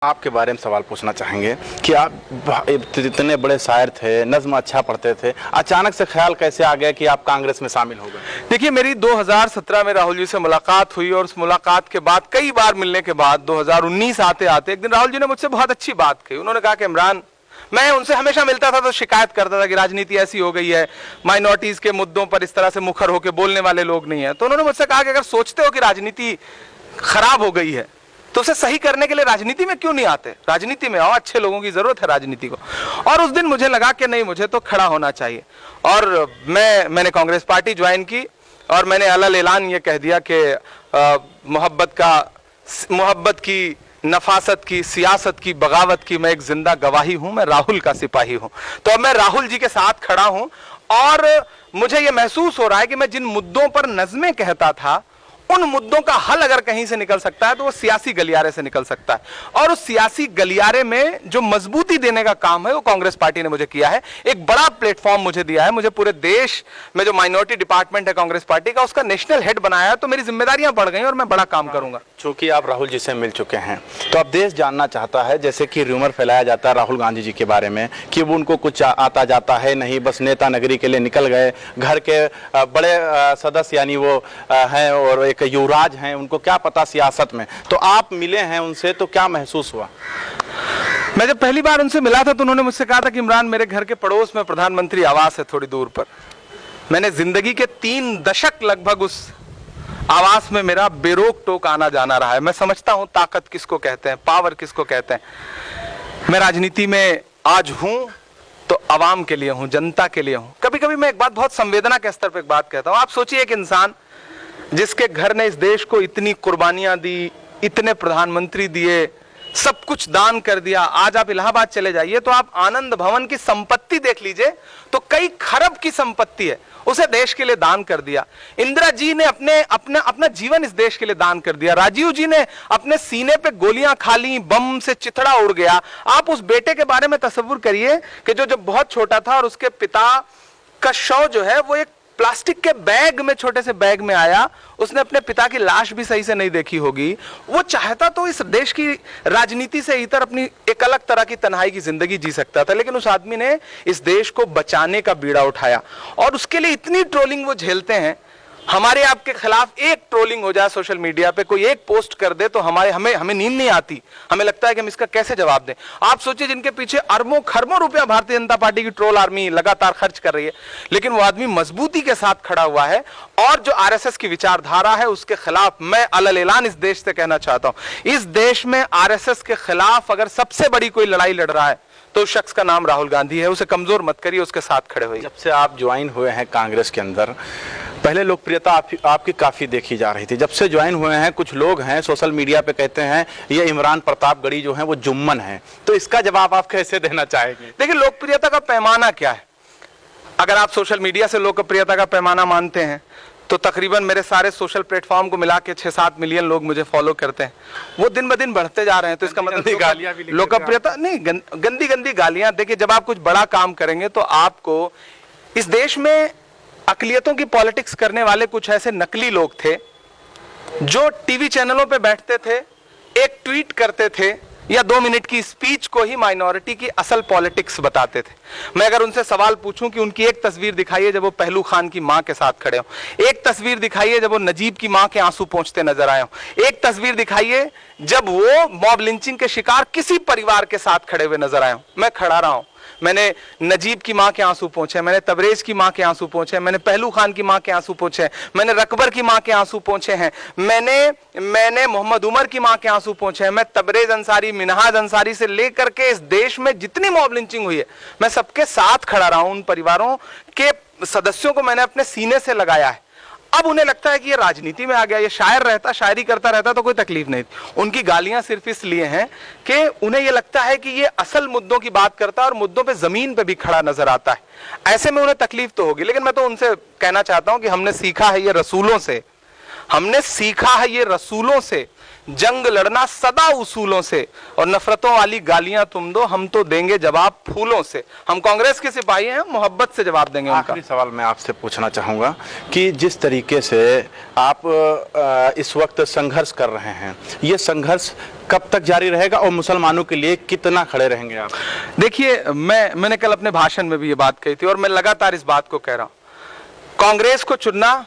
आपके बारे में सवाल पूछना चाहेंगे कि आप इतने बड़े शायर थे, नज्म अच्छा पढ़ते थे, अचानक से ख्याल कैसे आ गया कि आप कांग्रेस में शामिल हो गए? देखिए, मेरी 2017 में राहुल जी से मुलाकात हुई और उस मुलाकात के बाद कई बार मिलने के बाद 2019 आते आते एक दिन राहुल जी ने मुझसे बहुत अच्छी बात कही। उन्होंने कहा कि इमरान, मैं उनसे हमेशा मिलता था तो शिकायत करता था कि राजनीति ऐसी हो गई है, माइनॉरिटीज के मुद्दों पर इस तरह से मुखर होकर बोलने वाले लोग नहीं है। तो उन्होंने मुझसे कहा कि अगर सोचते हो कि राजनीति खराब हो गई है तो उसे सही करने के लिए राजनीति में क्यों नहीं आते? राजनीति में आओ, अच्छे लोगों की जरूरत है राजनीति को। और उस दिन मुझे लगा कि नहीं, मुझे तो खड़ा होना चाहिए। और मैंने कांग्रेस पार्टी ज्वाइन की और मैंने अलग ऐलान ये कह दिया कि मोहब्बत की, नफासत की, सियासत की, बगावत की मैं एक जिंदा गवाही हूं, मैं राहुल का सिपाही हूं। तो अब मैं राहुल जी के साथ खड़ा हूं और मुझे यह महसूस हो रहा है कि मैं जिन मुद्दों पर नज़्में कहता था उन मुद्दों का हल अगर कहीं से निकल सकता है तो वो सियासी गलियारे से निकल सकता है। और उस सियासी गलियारे में जो मजबूती देने का काम है वो कांग्रेस पार्टी ने मुझे किया है। एक बड़ा प्लेटफॉर्म मुझे दिया है। मुझे पूरे देश में जो माइनॉरिटी डिपार्टमेंट है कांग्रेस पार्टी का, उसका नेशनल हेड बनाया है। तो मेरी जिम्मेदारियां बढ़ गई और मैं बड़ा काम करूंगा। चूंकि आप राहुल जी से मिल चुके हैं तो अब देश जानना चाहता है, जैसे कि र्यूमर फैलाया जाता है राहुल गांधी जी के बारे में कि वो उनको कुछ आता जाता है नहीं, बस नेता नगरी के लिए निकल गए, घर के बड़े सदस्य यानी वो हैं और एक युवराज हैं, उनको क्या पता सियासत में। तो आप मिले हैं उनसे तो क्या महसूस हुआ? मैं जब पहली बार उनसे मिला था तो उन्होंने मुझसे कहा था कि इमरान, मेरे घर के पड़ोस में प्रधानमंत्री आवास है थोड़ी दूर पर। मैंने जिंदगी के 3 दशक लगभग उस आवास में मेरा बेरोक टोक आना जाना रहा है। मैं समझता हूं ताकत किसको कहते हैं, पावर किसको कहते हैं। मैं राजनीति में आज हूं तो आवाम के लिए हूं, जनता के लिए हूं। कभी कभी मैं एक बात बहुत संवेदना के स्तर पर एक बात कहता हूं। आप सोचिए, एक इंसान जिसके घर ने इस देश को इतनी कुर्बानियां दी, इतने प्रधानमंत्री दिए, सब कुछ दान कर दिया। आज आप इलाहाबाद चले जाइए तो आप आनंद भवन की संपत्ति देख लीजिए तो कई खरब की संपत्ति है, उसे देश के लिए दान कर दिया। इंदिरा जी ने अपना जीवन इस देश के लिए दान कर दिया। राजीव जी ने अपने सीने पे गोलियां खा ली, बम से चिथड़ा उड़ गया। आप उस बेटे के बारे में तस्वीर करिए कि जो जब बहुत छोटा था और उसके पिता का शव जो है वो एक प्लास्टिक के बैग में, छोटे से बैग में आया। उसने अपने पिता की लाश भी सही से नहीं देखी होगी। वो चाहता तो इस देश की राजनीति से इतर अपनी एक अलग तरह की तन्हाई की जिंदगी जी सकता था, लेकिन उस आदमी ने इस देश को बचाने का बीड़ा उठाया और उसके लिए इतनी ट्रोलिंग वो झेलते हैं। हमारे आपके खिलाफ एक ट्रोलिंग हो जाए सोशल मीडिया पे, कोई एक पोस्ट कर दे तो हमें नींद नहीं आती। हमें लगता है कि हम इसका कैसे जवाब दें। आप सोचिए, जिनके पीछे अरबों खरबों रुपया भारतीय जनता पार्टी की ट्रोल आर्मी लगातार खर्च कर रही है, लेकिन वो आदमी मजबूती के साथ खड़ा हुआ है। और जो आरएसएस की विचारधारा है उसके खिलाफ मैं अलग ऐलान इस देश से कहना चाहता हूं। इस देश में आरएसएस के खिलाफ अगर सबसे बड़ी कोई लड़ाई लड़ रहा है तो उस शख्स का नाम राहुल गांधी है। उसे कमजोर मत करिए, उसके साथ खड़े हुए। जब से आप ज्वाइन हुए हैं कांग्रेस के अंदर, पहले लोकप्रियता आपकी काफी देखी जा रही थी। जब से ज्वाइन हुए हैं, कुछ लोग हैं सोशल मीडिया पे कहते हैं ये इमरान प्रतापगढ़ी जो है वो जुम्मन है, तो इसका जवाब आप कैसे देना चाहेंगे? देखिए, लोकप्रियता का पैमाना क्या है? अगर आप सोशल मीडिया से लोकप्रियता का पैमाना मानते हैं तो तकरीबन मेरे सारे सोशल प्लेटफॉर्म को मिला के 6-7 मिलियन लोग मुझे फॉलो करते हैं। वो दिन ब दिन बढ़ते जा रहे हैं, तो इसका मतलब गालियां भी लोकप्रियता नहीं, गंदी गंदी गालियां। देखिए, जब आप कुछ बड़ा काम करेंगे तो आपको, इस देश में अकलियतों की पॉलिटिक्स करने वाले कुछ ऐसे नकली लोग थे जो टीवी चैनलों पे बैठते थे, एक ट्वीट करते थे या 2 मिनट की स्पीच को ही माइनॉरिटी की असल पॉलिटिक्स बताते थे। मैं अगर उनसे सवाल पूछूं कि उनकी एक तस्वीर दिखाइए जब वो पहलू खान की मां के साथ खड़े हो, एक तस्वीर दिखाइए जब वो नजीब की मां के आंसू पोंछते नजर आए हो, एक तस्वीर दिखाइए जब वो मॉब लिंचिंग के शिकार किसी परिवार के साथ खड़े हुए नजर आए हो। मैं खड़ा रहा हूं। मैंने नजीब की मां के आंसू पोंछे, मैंने तबरेज की मां के आंसू पोंछे, मैंने पहलू खान की मां के आंसू पोंछे, मैंने रकबर की मां के आंसू पोंछे हैं, मैंने मोहम्मद उमर की मां के आंसू पोंछे हैं। मैं तबरेज अंसारी, मिनहाज अंसारी से लेकर के इस देश में जितनी मॉब लिंचिंग हुई है, मैं सबके साथ खड़ा रहा हूं। उन परिवारों के सदस्यों को मैंने अपने सीने से लगाया है। अब उन्हें लगता है कि ये राजनीति में आ गया, ये शायर रहता, शायरी करता रहता तो कोई तकलीफ नहीं थी। उनकी गालियां सिर्फ इसलिए हैं कि उन्हें ये लगता है कि ये असल मुद्दों की बात करता है और मुद्दों पे जमीन पे भी खड़ा नजर आता है। ऐसे में उन्हें तकलीफ तो होगी, लेकिन मैं तो उनसे कहना चाहता हूं कि हमने सीखा है ये रसूलों से, हमने सीखा है ये रसूलों से जंग लड़ना सदा उसूलों से, और नफरतों वाली गालियां तुम दो, हम तो देंगे जवाब फूलों से। हम कांग्रेस के सिपाही हैं, मोहब्बत से जवाब देंगे उनका। आखिरी सवाल मैं आपसे पूछना चाहूँगा कि जिस तरीके से आप इस वक्त संघर्ष कर रहे हैं, ये संघर्ष कब तक जारी रहेगा और मुसलमानों के लिए कितना खड़े रहेंगे आप? देखिए, मैंने कल अपने भाषण में भी ये बात कही थी और मैं लगातार इस बात को कह रहा हूं। कांग्रेस को चुनना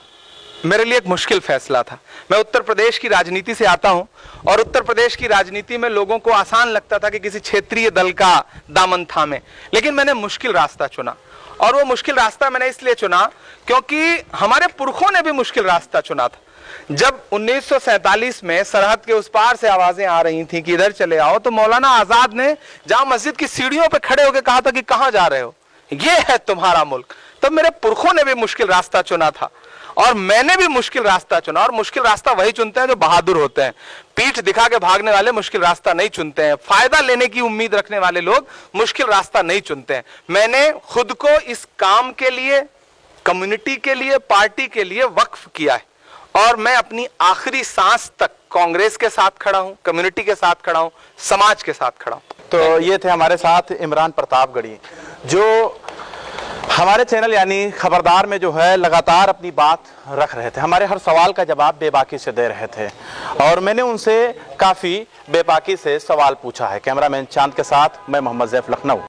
मेरे लिए एक मुश्किल फैसला था। मैं उत्तर प्रदेश की राजनीति से आता हूं और उत्तर प्रदेश की राजनीति में लोगों को आसान लगता था कि किसी क्षेत्रीय दल का दामन थामे, लेकिन मैंने मुश्किल रास्ता चुना। और वो मुश्किल रास्ता मैंने इसलिए चुना क्योंकि हमारे पुरखों ने भी मुश्किल रास्ता चुना था। जब 1947 में सरहद के उस पार से आवाजें आ रही थी कि इधर चले आओ, तो मौलाना आजाद ने जामा मस्जिद की सीढ़ियों पर खड़े होकर कहा था कि कहां जा रहे हो, ये है तुम्हारा मुल्क। तब मेरे पुरखों ने भी मुश्किल रास्ता चुना था और मैंने भी मुश्किल रास्ता चुना। और मुश्किल रास्ता वही चुनते हैं जो बहादुर होते हैं। पीठ दिखा के भागने वाले मुश्किल रास्ता नहीं चुनते हैं। फायदा लेने की उम्मीद रखने वाले लोग मुश्किल रास्ता नहीं चुनते हैं। मैंने खुद को इस काम के लिए, कम्युनिटी के लिए, पार्टी के लिए वक्फ किया है और मैं अपनी आखिरी सांस तक कांग्रेस के साथ खड़ा हूं, कम्युनिटी के साथ खड़ा हूं, समाज के साथ खड़ा हूं। तो ये थे हमारे साथ इमरान प्रतापगढ़ी, जो हमारे चैनल यानी खबरदार में जो है लगातार अपनी बात रख रहे थे, हमारे हर सवाल का जवाब बेबाकी से दे रहे थे और मैंने उनसे काफ़ी बेबाकी से सवाल पूछा है। कैमरामैन चांद के साथ मैं मोहम्मद ज़ैफ, लखनऊ।